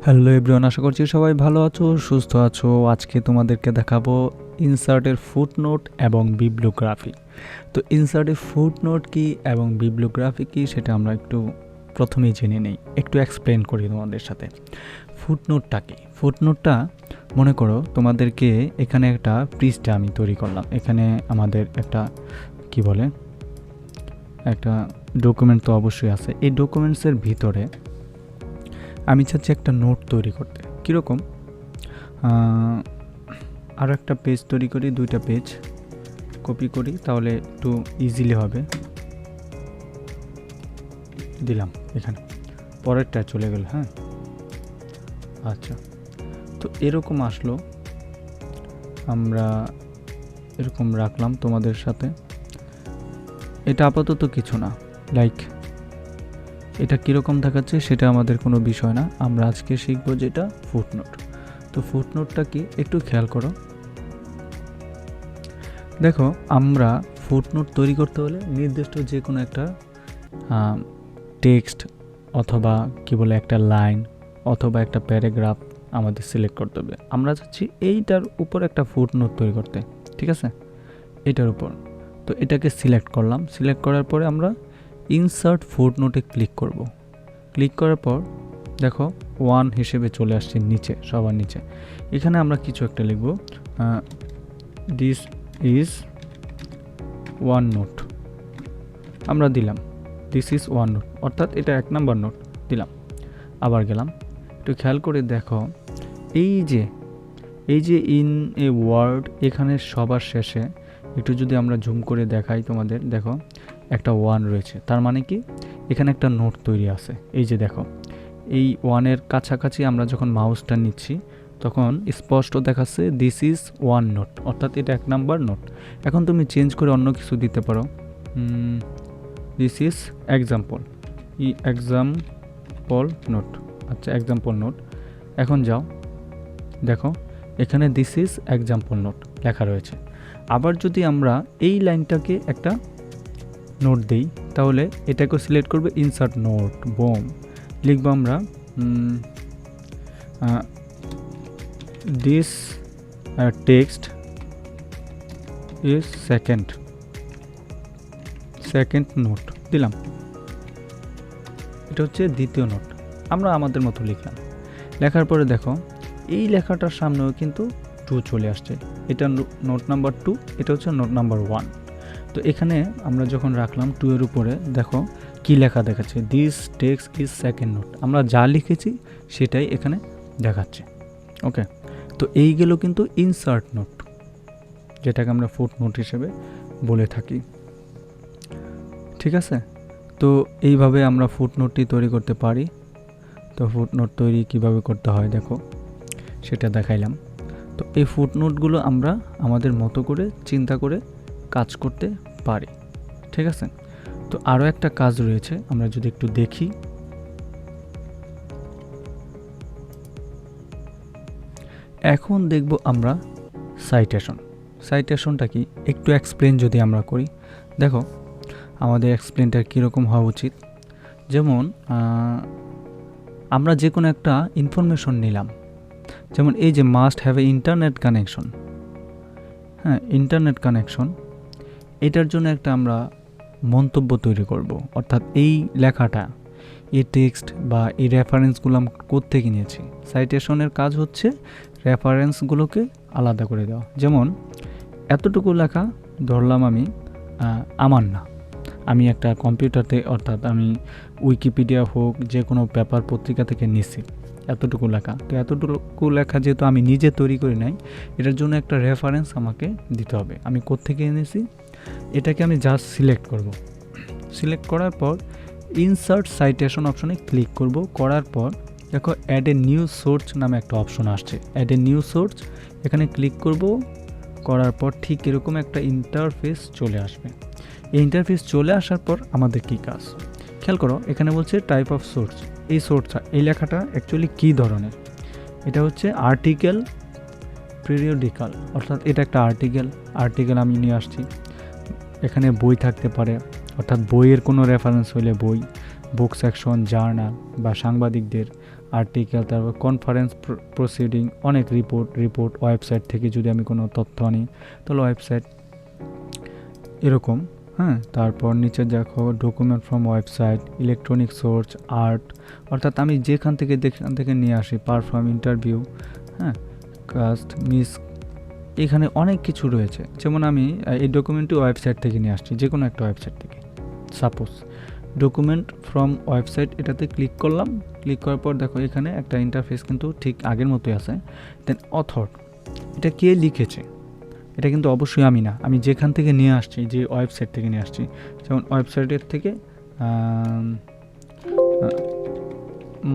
Hello everyone, আশা করছি সবাই ভালো আছো, সুস্থ আছো। আজকে তোমাদেরকে দেখাবো ইনসার্টের ফুটনোট এবং বিব্লিওগ্রাফি। তো ইনসার্টের ফুটনোট কি এবং বিব্লিওগ্রাফি কি সেটা আমরা একটু প্রথমেই জেনে নেই, একটু এক্সপ্লেন করি তোমাদের সাথে। ফুটনোটটা কি? ফুটনোটটা মনে করো তোমাদেরকে এখানে একটা পৃষ্ঠা আমি তৈরি করলাম, এখানে আমাদের একটা কি বলে একটা ডকুমেন্ট তো অবশ্যই আছে। এই ডকুমেন্টসের ভিতরে আমি চাচ্ছি একটা নোট তৈরি করতে। কীরকম? আরও একটা পেজ তৈরি করি, দুইটা পেজ কপি করি, তাহলে একটু ইজিলি হবে। দিলাম এখানে, পরেরটা চলে গেল। হ্যাঁ, আচ্ছা, তো এরকম আসলো, আমরা এরকম রাখলাম তোমাদের সাথে। এটা আপাতত কিছু না, লাইক এটা কীরকম দেখাচ্ছে সেটা আমাদের কোনো বিষয় না। আমরা আজকে শিখবো যেটা ফুটনোট। তো ফুটনোটটা কি একটু খেয়াল করো। দেখো, আমরা ফুটনোট তৈরি করতে হলে নির্দিষ্ট যে কোনো একটা টেক্সট অথবা কি বলে একটা লাইন অথবা একটা প্যারাগ্রাফ আমাদের সিলেক্ট করতে হবে। আমরা চাচ্ছি এইটার উপর একটা ফুটনোট তৈরি করতে, ঠিক আছে? এটার উপর। তো এটাকে সিলেক্ট করলাম। সিলেক্ট করার পরে আমরা ইনসার্ট ফুটনোটে ক্লিক করব। ক্লিক করার পর দেখো 1 হিসেবে চলে আসছে নিচে, সবার নিচে। এখানে আমরা কিছু একটা লিখব, দিস ইজ ওয়ান নোট। আমরা দিলাম দিস ইজ ওয়ান নোট, অর্থাৎ এটা 1 নাম্বার নোট দিলাম। আবার গেলাম, একটু খেয়াল করে দেখো, এই যে ইন এ ওয়ার্ড, এখানে সবার শেষে একটু যদি আমরা জুম করে দেখাই তোমাদের, দেখো একটা 1 রয়েছে। তার মানে কি এখানে একটা নোট তৈরি আছে। এই যে দেখো, এই 1-এর কাছাকাছি আমরা যখন মাউসটা নিচ্ছি তখন স্পষ্ট দেখাচ্ছে দিস ইজ ওয়ান নোট, অর্থাৎ এটা 1 নাম্বার নোট। এখন তুমি চেঞ্জ করে অন্য কিছু দিতে পারো, this is example, example note. আচ্ছা, এক্সাম্পল নোট। এখন যাও, দেখো এখানে দিস ইজ এক্সাম্পল নোট লেখা রয়েছে। আবার যদি আমরা এই লাইনটাকে একটা নোট দেই, তাহলে এটাকে সিলেক্ট করবে ইনসার্ট নোট, বোম, লিখবো আমরা this text is second note দিলাম। এটা হচ্ছে দ্বিতীয় নোট। আমরা আমাদের মতো লিখলাম। লেখার পরে দেখো এই লেখাটার সামনেও কিন্তু 2 চলে আসছে। এটা নোট নাম্বার 2, এটা হচ্ছে নোট নাম্বার 1। তো এখানে আমরা যখন রাখলাম 2 এর উপরে, দেখো কি লেখা দেখাচ্ছে, this text is second note. আমরা যা লিখেছি সেটাই এখানে দেখাচ্ছে। ওকে, তো এইগুলো কিন্তু ইনসার্ট নোট, যেটাকে আমরা ফুটনোট হিসেবে বলে থাকি, ঠিক আছে? তো এইভাবে আমরা ফুটনোটটি তৈরি করতে পারি। তো ফুটনোট তৈরি কিভাবে করতে হয় দেখো, সেটা দেখাইলাম। তো এই ফুটনোটগুলো আমরা আমাদের মতো করে চিন্তা করে কাজ করতে পারি, ঠিক আছে? তো আরও একটা কাজ রয়েছে, আমরা যদি একটু দেখি। এখন দেখব আমরা সাইটেশনটা কি একটু এক্সপ্লেন যদি আমরা করি। দেখো আমাদের এক্সপ্লেনটা কীরকম হওয়া উচিত। যেমন আমরা যে কোনো একটা ইনফরমেশন নিলাম, যেমন এই যে must have a internet connection. হ্যাঁ, ইন্টারনেট কানেকশন, এটার জন্য একটা আমরা মন্তব্য তৈরি করব। অর্থাৎ এই লেখাটা, এই টেক্সট বা এই রেফারেন্সগুলো আমরা কোত্থেকে নিয়েছি। সাইটেশনের কাজ হচ্ছে রেফারেন্সগুলোকে আলাদা করে দেওয়া। যেমন এতটুকু লেখা ধরলাম আমি আমার না, আমি একটা কম্পিউটারতে, অর্থাৎ আমি উইকিপিডিয়া হোক যে কোনো পেপার পত্রিকা থেকে নিছি এতটুকু লেখা। তো এতটুকু লেখা যেহেতু আমি নিজে তৈরি করি নাই, এটার জন্য একটা রেফারেন্স আমাকে দিতে হবে। আমি কোত্থেকে এনেছি এটাকে আমি জাস্ট সিলেক্ট করব। সিলেক্ট করার পর ইনসার্ট সাইটেশন অপশনে ক্লিক করব। করার পর দেখো অ্যাড এ নিউ সোর্স নামে একটা অপশন আসছে, অ্যাড এ নিউ সোর্স, এখানে ক্লিক করব। করার পর ঠিক এরকম একটা ইন্টারফেস চলে আসবে। এই ইন্টারফেস চলে আসার পর আমাদের কি কাজ খেয়াল করো, এখানে বলছে টাইপ অফ সোর্স। এই সোর্সটা, এই লেখাটা অ্যাকচুয়ালি কী ধরনের, এটা হচ্ছে আর্টিকেল পিরিয়ডিক্যাল, অর্থাৎ এটা একটা আর্টিকেল আমি নিয়ে আসছি। এখানে বই থাকতে পারে, অর্থাৎ বইয়ের কোনো রেফারেন্স হলে বই, বুক সেকশন, জার্নাল বা সাংবাদিকদের আর্টিকেল, তারপর কনফারেন্স প্রসিডিং, অনেক রিপোর্ট ওয়েবসাইট থেকে যদি আমি কোনো তথ্য আনি তাহলে ওয়েবসাইট এরকম। হ্যাঁ, তারপর নিচে দেখো document from website, electronic source, art, অর্থাৎ আমি যেখান থেকে নিয়ে আসি, পারফর্ম, ইন্টারভিউ, হ্যাঁ, কাস্ট, মিস, এখানে অনেক কিছু রয়েছে। যেমন আমি এই ডকুমেন্টটি ওয়েবসাইট থেকে নিয়ে আসছি, যে কোনো একটা ওয়েবসাইট থেকে। সাপোজ ডকুমেন্ট ফ্রম ওয়েবসাইট, এটাতে ক্লিক করলাম। ক্লিক করার পর দেখো এখানে একটা ইন্টারফেস কিন্তু ঠিক আগের মতোই আছে। দেন অথর, এটা কে লিখেছে, এটা কিন্তু অবশ্যই আমি না, আমি যেখান থেকে নিয়ে আসছি, যে ওয়েবসাইট থেকে নিয়ে আসছি, যেমন ওয়েবসাইটের থেকে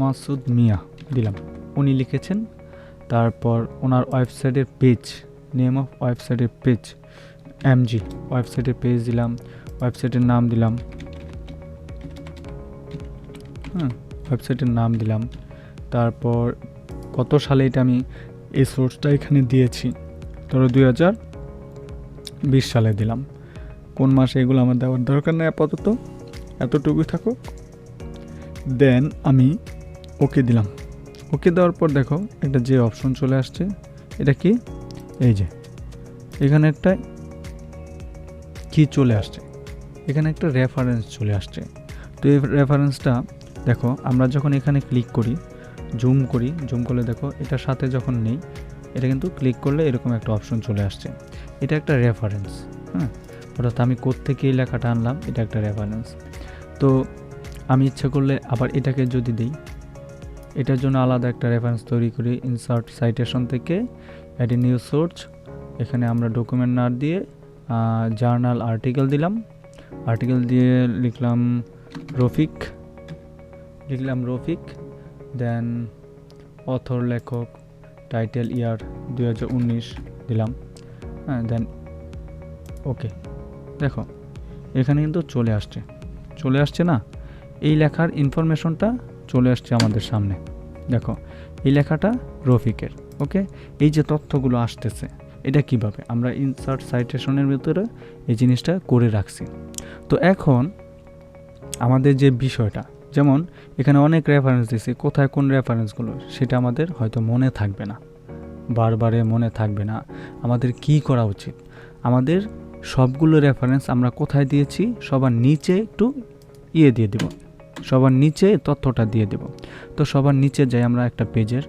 মাসুদ মিয়া দিলাম, উনি লিখেছেন। তারপর ওনার ওয়েবসাইটের পেজ, নেম অফ ওয়েবসাইটের পেজ এমজি, ওয়েবসাইটের পেজ দিলাম, ওয়েবসাইটের নাম দিলাম, হ্যাঁ, ওয়েবসাইটের নাম দিলাম। তারপর কত সালে এটা আমি এই সোর্সটা এখানে দিয়েছি, ধরো 2020 সালে দিলাম। কোন মাসে, এগুলো আমার দেওয়ার দরকার নেই আপাতত, এতটুকুই থাকুক। দেন আমি ওকে দিলাম। ওকে দেওয়ার পর দেখো একটা যে অপশন চলে আসছে, এটা কি, এই যে এখানে একটা কি চলে আসছে, এখানে একটা রেফারেন্স চলে আসছে। তো এই রেফারেন্সটা দেখো আমরা যখন এখানে ক্লিক করি, জুম করলে দেখো এটার সাথে যখন নেই, এটা কিন্তু ক্লিক করলে এরকম একটা অপশন চলে আসছে। এটা একটা রেফারেন্স, হ্যাঁ, অর্থাৎ আমি কোত্থেকে এই লেখাটা আনলাম, এটা একটা রেফারেন্স। তো আমি ইচ্ছা করলে আবার এটাকে যদি দিই, এটার জন্য আলাদা একটা রেফারেন্স তৈরি করি, ইনসার্ট সাইটেশন থেকে অ্যাড এ নিউ সোর্স, এখানে আমরা ডকুমেন্ট না দিয়ে জার্নাল আর্টিকেল দিলাম, আর্টিকেল দিয়ে লিখলাম রফিক, দেন অথর, লেখক, টাইটেল ইয়ার 2019 দিলাম, হ্যাঁ, দেন ওকে। দেখো এখানে কিন্তু চলে আসছে না, এই লেখার ইনফরমেশনটা চলে আসছে আমাদের সামনে। দেখো এই লেখাটা রফিকের, ওকে। এই যে তথ্যগুলো আসতেছে, এটা কিভাবে আমরা ইনসার্ট সাইটেশনের ভিতরে এই জিনিসটা করে রাখছি। তো এখন আমাদের যে বিষয়টা, যেমন এখানে অনেক রেফারেন্স দিয়েছি, কোথায় কোন রেফারেন্সগুলো সেটা আমাদের হয়তো মনে থাকবে না, বারবারে মনে থাকবে না। আমাদের কি করা উচিত, আমাদের সবগুলো রেফারেন্স আমরা কোথায় দিয়েছি সবার নিচে একটু দিয়ে দেব, সবার নিচে তথ্যটা দিয়ে দেব। তো সবার নিচে যাই, আমরা একটা পেজের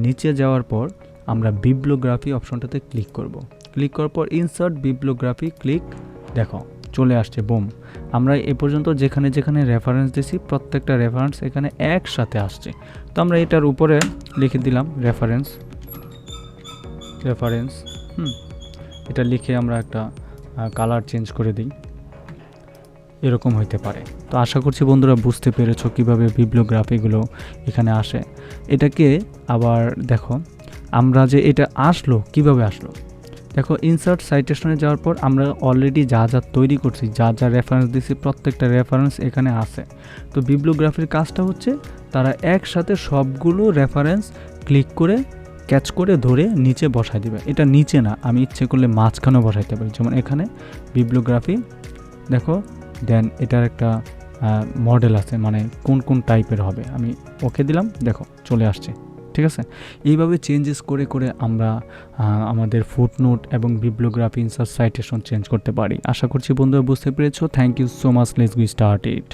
নিচে যাওয়ার পর আমরা বিব্লিওগ্রাফি অপশনটাতে ক্লিক করব। ক্লিক করার পর ইনসার্ট বিব্লিওগ্রাফি ক্লিক, দেখো চলে আসছে, বুম। আমরা এ পর্যন্ত যেখানে যেখানে রেফারেন্স দিয়েছি প্রত্যেকটা রেফারেন্স এখানে একসাথে আসছে। তো আমরা এটার উপরে লিখে দিলাম রেফারেন্স, এটা লিখে আমরা একটা কালার চেঞ্জ করে দিই, এরকম হইতে পারে। তো আশা করছি বন্ধুরা বুঝতে পেরেছো কিভাবে বিব্লিওগ্রাফিগুলো এখানে আসে। এটাকে আবার দেখো আমরা যে এটা আসলো, কিভাবে আসলো, দেখো ইনসার্ট সাইটেশনে যাওয়ার পর আমরা অলরেডি যা তৈরি করছি, যা রেফারেন্স দিয়েছি প্রত্যেকটা রেফারেন্স এখানে আছে। তো বিব্লিওগ্রাফির কাজটা হচ্ছে তারা একসাথে সবগুলো রেফারেন্স ক্লিক করে ক্যাচ করে ধরে নিচে বসাই দিবে। এটা নিচে না, আমি ইচ্ছে করলে মাঝখানেও বসাইতে পারি, যেমন এখানে বিব্লিওগ্রাফি দেখো। দেন এটার একটা মডেল আছে, মানে কোন কোন টাইপের হবে, আমি ওকে দিলাম, দেখো চলে আসছে, ঠিক আছে। এইভাবে চেঞ্জেস করে করে আমরা আমাদের ফুটনোট এবং বিব্লিওগ্রাফি ইনসার্ট সাইটেশন চেঞ্জ করতে পারি। আশা করছি বন্ধুরা বুঝতে পেরেছো। Thank you so much, let's go start it.